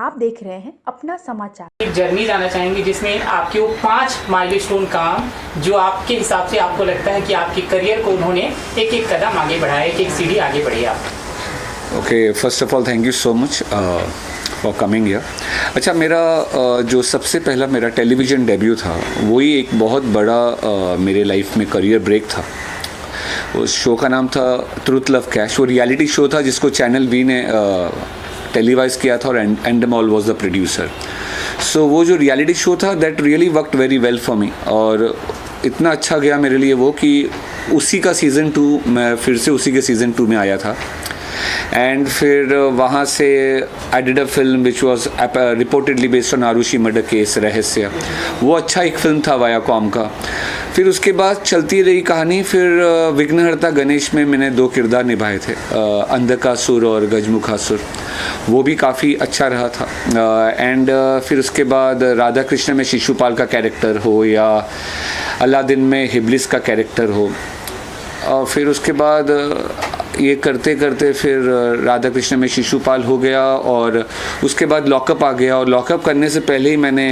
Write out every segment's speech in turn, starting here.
आप देख रहे हैं अपना समाचार। एक जर्नी जाना चाहेंगे जिसमें आपके वो 5 माइलस्टोन काम जो आपके हिसाब से आपको लगता है कि आपके करियर को उन्होंने एक एक कदम आगे बढ़ाया, एक सीढ़ी आगे बढ़ी आप। Okay, first of all thank you so much for coming here. अच्छा, मेरा जो सबसे पहला मेरा टेलीविज़न डेब्यू था वही एक बहुत बड़ा मेरे लाइफ में करियर ब्रेक था। उस शो का नाम था ट्रूथ लव कैश। वो रियलिटी शो था जिसको चैनल वी ने टेलीवाइज किया था और एंडमॉल वाज द प्रोड्यूसर। सो वो जो रियलिटी शो था that really worked very well for me, और इतना अच्छा गया मेरे लिए वो कि उसी का सीज़न 2 मैं फिर से उसी के सीज़न 2 में आया था। एंड फिर वहाँ से I did a film which was reportedly based on Aarushi murder case, Rahasya. वो अच्छा एक फिल्म था वायाकॉम का। फिर उसके बाद चलती रही कहानी। फिर विघ्नहर्ता गणेश में मैंने 2 किरदार निभाए थे, अंधकासुर और गजमुखासुर। वो भी काफ़ी अच्छा रहा था। एंड फिर उसके बाद राधा कृष्ण में शिशुपाल का कैरेक्टर हो या अलादीन में हिब्लिस का कैरेक्टर हो, और फिर उसके बाद ये करते करते फिर राधा कृष्ण में शिशुपाल हो गया, और उसके बाद लॉकअप आ गया। और लॉकअप करने से पहले ही मैंने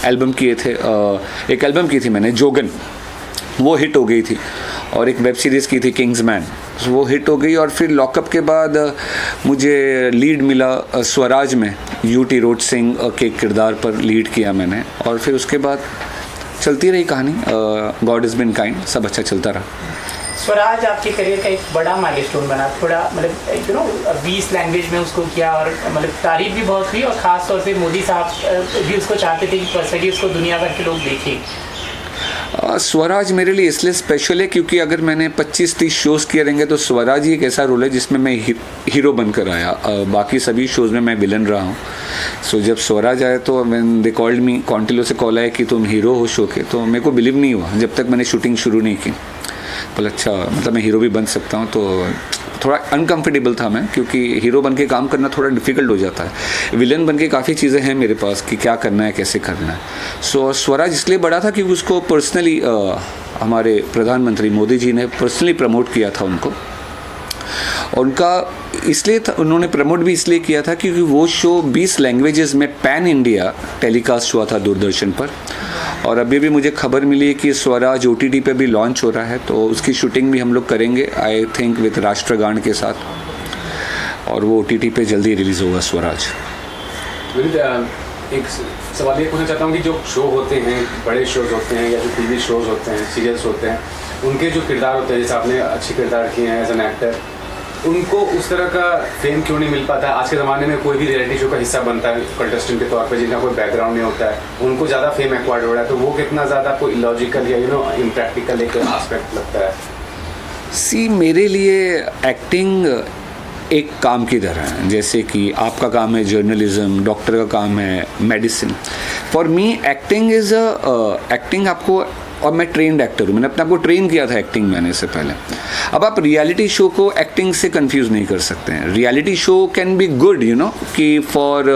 एल्बम किए थे, एक एल्बम की थी मैंने जोगन, वो हिट हो गई थी, और एक वेब सीरीज़ की थी किंग्समैन, वो हिट हो गई। और फिर लॉकअप के बाद मुझे लीड मिला स्वराज में, यूटी रोड सिंह के किरदार पर लीड किया मैंने। और फिर उसके बाद चलती रही कहानी, गॉड इज़ बिन काइंड, सब अच्छा चलता रहा। स्वराज आपके करियर का एक बड़ा माइलस्टोन बना, थोड़ा मतलब 20 लैंग्वेज में उसको किया, और मतलब तारीफ भी बहुत हुई, और ख़ास तौर पे मोदी साहब भी उसको चाहते थे कि पर्सनली उसको दुनिया भर के लोग देखें। स्वराज मेरे लिए इसलिए स्पेशल है क्योंकि अगर मैंने 25-30 शोज़ किए रहेंगे तो स्वराज ही एक ऐसा रोल है जिसमें मैं हीरो बनकर आया। बाकी सभी शोज़ में मैं विलन रहा हूँ। सो जब स्वराज आया तो व्हेन दे कॉल्ड मी, कॉन्टिलो से कॉल आया कि तुम हीरो हो शो के, तो मेरे को बिलीव नहीं हुआ जब तक मैंने शूटिंग शुरू नहीं की। बोला अच्छा, मतलब मैं हीरो भी बन सकता हूँ। तो थोड़ा अनकम्फर्टेबल था मैं, क्योंकि हीरो बन के काम करना थोड़ा डिफ़िकल्ट हो जाता है। विलन बन के काफ़ी चीज़ें हैं मेरे पास कि क्या करना है, कैसे करना है। सो स्वराज इसलिए बड़ा था क्योंकि उसको पर्सनली हमारे प्रधानमंत्री मोदी जी ने पर्सनली प्रमोट किया था उनको। और उनका इसलिए था, उन्होंने प्रमोट भी इसलिए किया था क्योंकि वो शो 20 लैंग्वेजेस में पैन इंडिया टेलीकास्ट हुआ था दूरदर्शन पर। और अभी भी मुझे खबर मिली है कि स्वराज OTT पे भी लॉन्च हो रहा है, तो उसकी शूटिंग भी हम लोग करेंगे आई थिंक विद राष्ट्रगान के साथ, और वो OTT पे जल्दी रिलीज़ होगा स्वराज। एक सवाल ये पूछना चाहता हूँ कि जो शो होते हैं, बड़े शोज़ होते हैं या जो TV शोज़ होते हैं, सीरियल्स होते हैं, उनके जो किरदार होते हैं, जैसे आपने अच्छे किरदार किए हैं एज एन एक्टर, उनको उस तरह का फेम क्यों नहीं मिल पाता? आज के ज़माने में कोई भी रियलिटी शो का हिस्सा बनता है कंटेस्टेंट के तौर पे, जिनका कोई बैकग्राउंड नहीं होता है, उनको ज़्यादा फेम एक्वायर्ड हो रहा है, तो वो कितना ज़्यादा आपको इलॉजिकल या इम्प्रैक्टिकल एक एस्पेक्ट लगता है? सी, मेरे लिए एक्टिंग एक काम की तरह है, जैसे कि आपका काम है जर्नलिज्म, डॉक्टर का काम है medicine. For me acting is acting आपको, और मैं ट्रेंड एक्टर हूँ, मैंने अपने आप को ट्रेन किया था एक्टिंग में आने से पहले। अब आप रियलिटी शो को एक्टिंग से कंफ्यूज नहीं कर सकते हैं। Reality show can be good कि for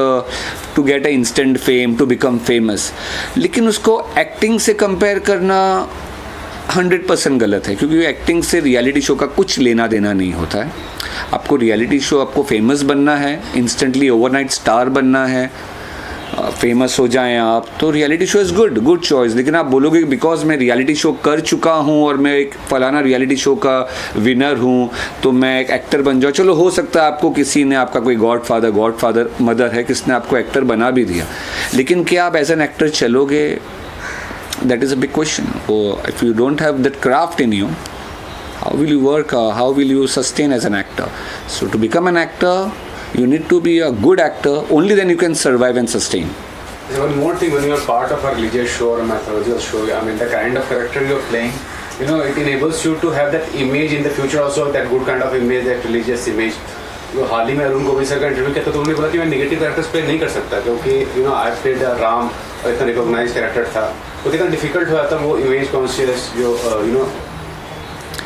to get a instant fame, to become famous, लेकिन उसको एक्टिंग से कंपेयर करना 100% गलत है, क्योंकि एक्टिंग से रियलिटी शो का कुछ लेना देना नहीं होता है। आपको रियलिटी शो, आपको फेमस बनना है, इंस्टेंटली ओवरनाइट स्टार बनना है, फेमस हो जाएं आप, तो reality show is good choice. लेकिन आप बोलोगे बिकॉज मैं रियलिटी शो कर चुका हूं और मैं एक फलाना रियलिटी शो का विनर हूं तो मैं एक एक्टर बन जाऊँ। चलो, हो सकता है आपको किसी ने, आपका कोई गॉडफादर मदर है, किसने आपको एक्टर बना भी दिया, लेकिन क्या आप एज एन एक्टर चलोगे? That is a big question. If you don't have that craft in you, how will you work, how will you sustain as an actor? So to become an actor, you need to be a good actor, only then you can survive and sustain. One more thing, when you are part of a religious show or a mythological show, I mean the kind of character you are playing, it enables you to have that image in the future also, that good kind of image, that religious image. हाल ही में Arun Govil sir का interview किया तो उन्होंने बोला कि मैं negative characters play नहीं कर सकता, क्योंकि आई प्लेड राम और इतना रिकॉग्नाइज कैरेक्टर था, तो कितना डिफिकल्ट हुआ था वो इमेज कॉन्शियस जो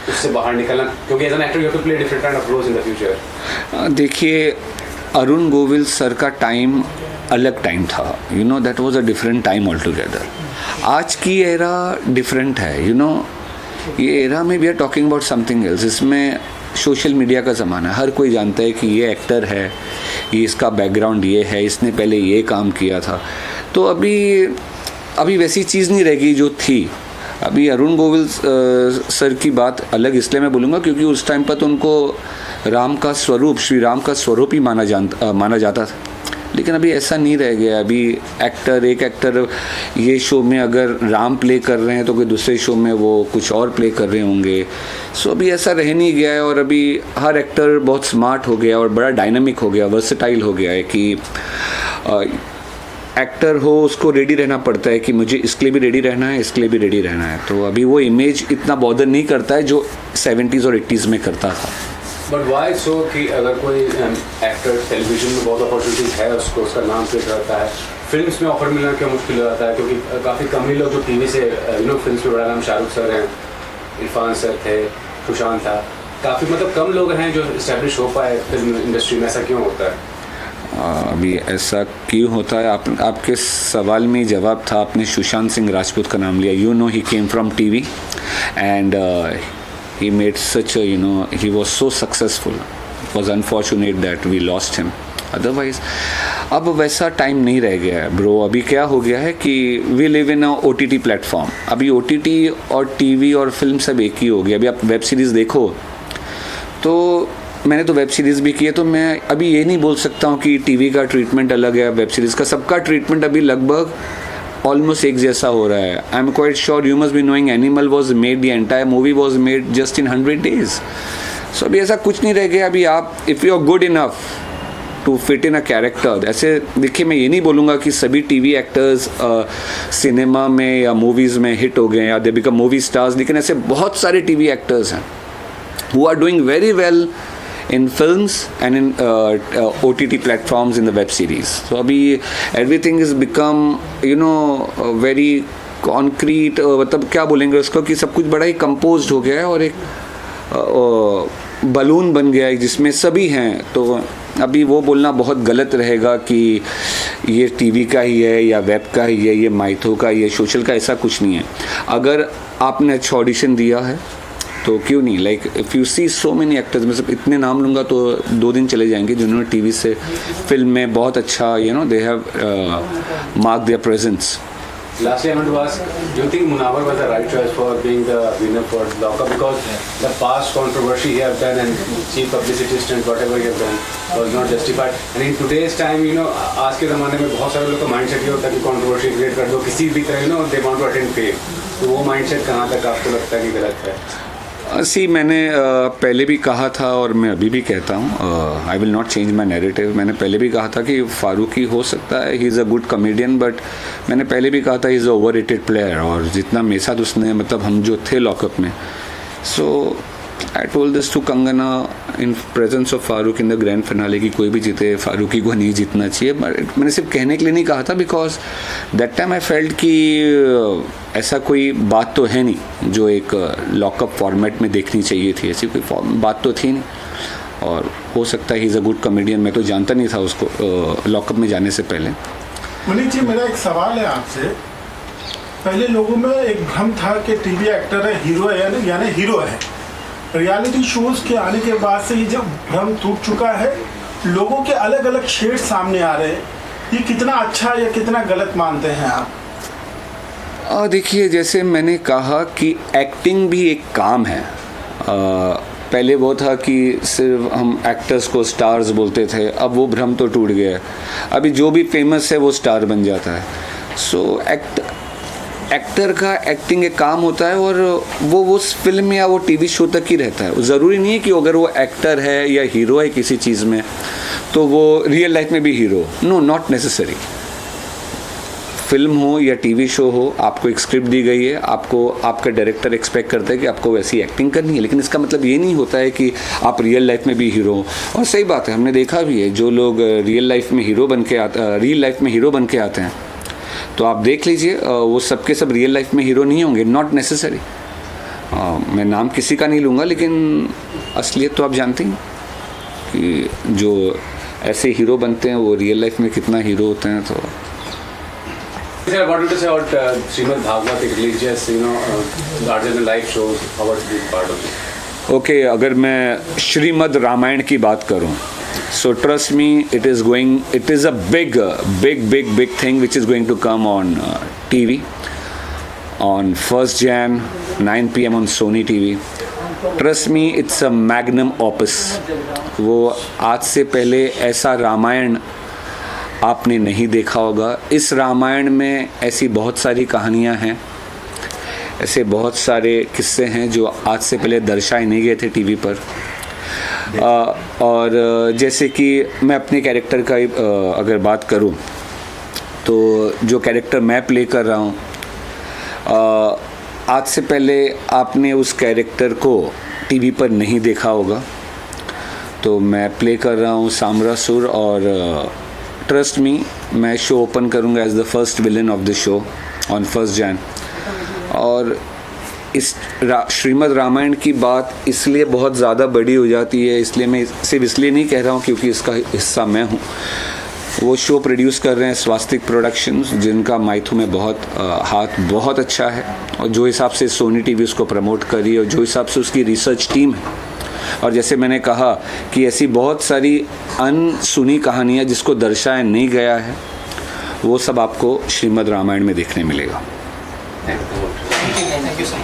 उससे बाहर निकलना, क्योंकि as an actor you have to play different kind of roles in the future. देखिए, अरुण गोविल सर का टाइम अलग टाइम था, that was a different time all together. आज की एरा डिफरेंट है, ये एरा में we are talking about something else. इसमें सोशल मीडिया का ज़माना है, हर कोई जानता है कि ये एक्टर है, ये इसका बैकग्राउंड ये है, इसने पहले ये काम किया था। तो अभी वैसी चीज़ नहीं रह गई जो थी। अभी अरुण गोविल सर की बात अलग इसलिए मैं बोलूँगा क्योंकि उस टाइम पर तो उनको राम का स्वरूप, श्री राम का स्वरूप ही माना जाता था। लेकिन अभी ऐसा नहीं रह गया। अभी एक एक्टर ये शो में अगर राम प्ले कर रहे हैं तो कोई दूसरे शो में वो कुछ और प्ले कर रहे होंगे। सो अभी ऐसा रह नहीं गया है और अभी हर एक्टर बहुत स्मार्ट हो गया और बड़ा डायनामिक हो गया, वर्सेटाइल हो गया है कि एक्टर हो उसको रेडी रहना पड़ता है कि मुझे इसके लिए भी रेडी रहना है, इसके लिए भी रेडी रहना है। तो अभी वो इमेज इतना बॉदर नहीं करता है जो 70s और 80s में करता था। बट वाई सो कि अगर कोई एक्टर टेलीविजन में बहुत अपॉर्चुनिटीज है उसको, उसका नाम प्ले रहता है, फिल्म्स में ऑफर मिलना क्यों मुश्किल हो जाता है? क्योंकि काफ़ी कम ही लोग जो टीवी से फिल्म्स में बड़ा नाम शाहरुख सर हैं, इरफान सर थे, सुशांत था, काफ़ी मतलब कम लोग हैं जो इस्टेब्लिश हो पाए फिल्म इंडस्ट्री में। ऐसा क्यों होता है? अभी ऐसा क्यों होता है? आपके सवाल में जवाब था। आपने सुशांत सिंह राजपूत का नाम लिया। You know he came from TV and he made such a, he was so successful. It was unfortunate that we lost him. Otherwise, अब वैसा टाइम नहीं रह गया है ब्रो। अभी क्या हो गया है कि we live in a OTT platform. अभी OTT और टीवी और फिल्म सब एक ही हो गया। अभी आप वेब सीरीज़ देखो तो मैंने तो वेब सीरीज़ भी की है, तो मैं अभी ये नहीं बोल सकता हूँ कि टीवी का ट्रीटमेंट अलग है, वेब सीरीज़ का। सबका ट्रीटमेंट अभी लगभग ऑलमोस्ट एक जैसा हो रहा है। I am quite sure you must be knowing Animal was made, the entire movie was made just in 100 days। So अभी ऐसा कुछ नहीं रह गया। अभी आप if you are good enough to fit in a character, ऐसे देखिए मैं ये नहीं बोलूँगा कि सभी टीवी एक्टर्स सिनेमा में या मूवीज़ में हिट हो गए या दे बिकम मूवी स्टार्स, लेकिन ऐसे बहुत सारे टीवी एक्टर्स हैं who are doing very well in films and in OTT platforms in the web series. So abhi everything is become very concrete, मतलब क्या बोलेंगे उसको कि सब कुछ बड़ा ही composed हो गया है और एक बलून बन गया है जिसमें सभी हैं। तो अभी वो बोलना बहुत गलत रहेगा कि ये टीवी का ही है या वेब का ही है, ये माइथो का, ये सोशल का, ऐसा कुछ नहीं है। अगर आपने अच्छा ऑडिशन दिया है तो क्यों नहीं, like if you see so many actors, मैं सब इतने नाम लूँगा तो 2 दिन चले जाएंगे जिन्होंने टीवी से फिल्म में बहुत अच्छा they have mark there presence. Lastly, I want to ask, do you think Munawar was the right choice for being the winner for Lockup? Because the past controversy he have done and cheap publicity stunt, whatever he have done, was not justified. And in today's time, आज के ज़माने में बहुत सारे लोग का mindset ये होता है कि controversy create कर दो किसी भी तरह, they want to attain fame. तो वो mindset कहाँ तक आपको लगता है कि गलत है? मैंने पहले भी कहा था और मैं अभी भी कहता हूँ, I will not change my narrative. मैंने पहले भी कहा था कि फारूकी हो सकता है, he is a good comedian, but मैंने पहले भी कहा था he is a overrated player. और जितना मेरे साथ उसने, मतलब हम जो थे लॉकअप में, so I told this to Kangana in presence of Faruqui in the grand finale कि कोई भी जीते, फारूकी को नहीं जीतना चाहिए। बट मैंने सिर्फ कहने के लिए नहीं कहा था, because that time I felt कि ऐसा कोई बात तो है नहीं जो एक लॉकअप फॉर्मेट में देखनी चाहिए थी, ऐसी कोई बात तो थी नहीं। और हो सकता है he is a good comedian, मैं तो जानता नहीं था उसको लॉकअप में जाने से पहले। मनीष जी, मेरा एक सवाल है आपसे। पहले लोगों में एक भ्रम था कि टीवी एक्टर है, हीरो है, यानी हीरो है। रियलिटी शोज के आने के बाद से ये जब भ्रम टूट चुका है, लोगों के अलग अलग शेड सामने आ रहे हैं, ये कितना अच्छा या कितना गलत मानते हैं आप? देखिए, जैसे मैंने कहा कि एक्टिंग भी एक काम है। पहले वो था कि सिर्फ हम एक्टर्स को स्टार्स बोलते थे, अब वो भ्रम तो टूट गया है। अभी जो भी फेमस है वो स्टार बन जाता है। सो एक्टर का एक्टिंग एक काम होता है और वो उस फिल्म या वो टीवी शो तक ही रहता है। ज़रूरी नहीं है कि अगर वो एक्टर है या हीरो है किसी चीज़ में तो वो रियल लाइफ में भी hero, no, not necessary. Film हो या टीवी शो हो, आपको एक स्क्रिप्ट दी गई है, आपको आपका डायरेक्टर एक्सपेक्ट करता है कि आपको वैसी एक्टिंग करनी है, लेकिन इसका मतलब ये नहीं होता है कि आप रियल लाइफ में भी हीरो हो। और सही बात है, हमने देखा भी है, जो लोग रियल लाइफ में हीरो बन के आते हैं, तो आप देख लीजिए वो सबके सब रियल लाइफ में हीरो नहीं होंगे, नॉट नेसेसरी। मैं नाम किसी का नहीं लूँगा, लेकिन असलियत तो आप जानते हैं कि जो ऐसे हीरो बनते हैं वो रियल लाइफ में कितना हीरो होते हैं। तो Sir, what would you say about Srimad Bhagavad, religious, larger than life shows? How was this part of it? Okay, अगर मैं श्रीमद् रामायण की बात करूं, so trust me, it is a big thing which is going to come on TV on 1st Jan 9 PM on Sony TV. Trust me, it's a magnum opus. वो आज से पहले ऐसा रामायण आपने नहीं देखा होगा. इस रामायण में ऐसी बहुत सारी कहानियाँ हैं, ऐसे बहुत सारे किस्से हैं जो आज से पहले दर्शाए नहीं गए थे टीवी पर. और जैसे कि मैं अपने कैरेक्टर का अगर बात करूं, तो जो कैरेक्टर मैं प्ले कर रहा हूं, आज से पहले आपने उस कैरेक्टर को टीवी पर नहीं देखा होगा. तो मैं प्ले कर रहा हूं सामरासुर, और ट्रस्ट मी, मैं शो ओपन करूंगा as the first villain of the show on 1st Jan. और इस श्रीमद् रामायण की बात इसलिए बहुत ज़्यादा बड़ी हो जाती है, इसलिए मैं सिर्फ इसलिए नहीं कह रहा हूँ क्योंकि इसका हिस्सा मैं हूँ. वो शो प्रोड्यूस कर रहे हैं स्वास्तिक प्रोडक्शंस, जिनका माइथू में हाथ बहुत अच्छा है. और जो हिसाब से सोनी टीवी उसको प्रमोट करी, और जो हिसाब से उसकी रिसर्च टीम है, और जैसे मैंने कहा कि ऐसी बहुत सारी अनसुनी कहानियाँ जिसको दर्शाया नहीं गया है, वो सब आपको श्रीमद् रामायण में देखने मिलेगा. Thank you so much.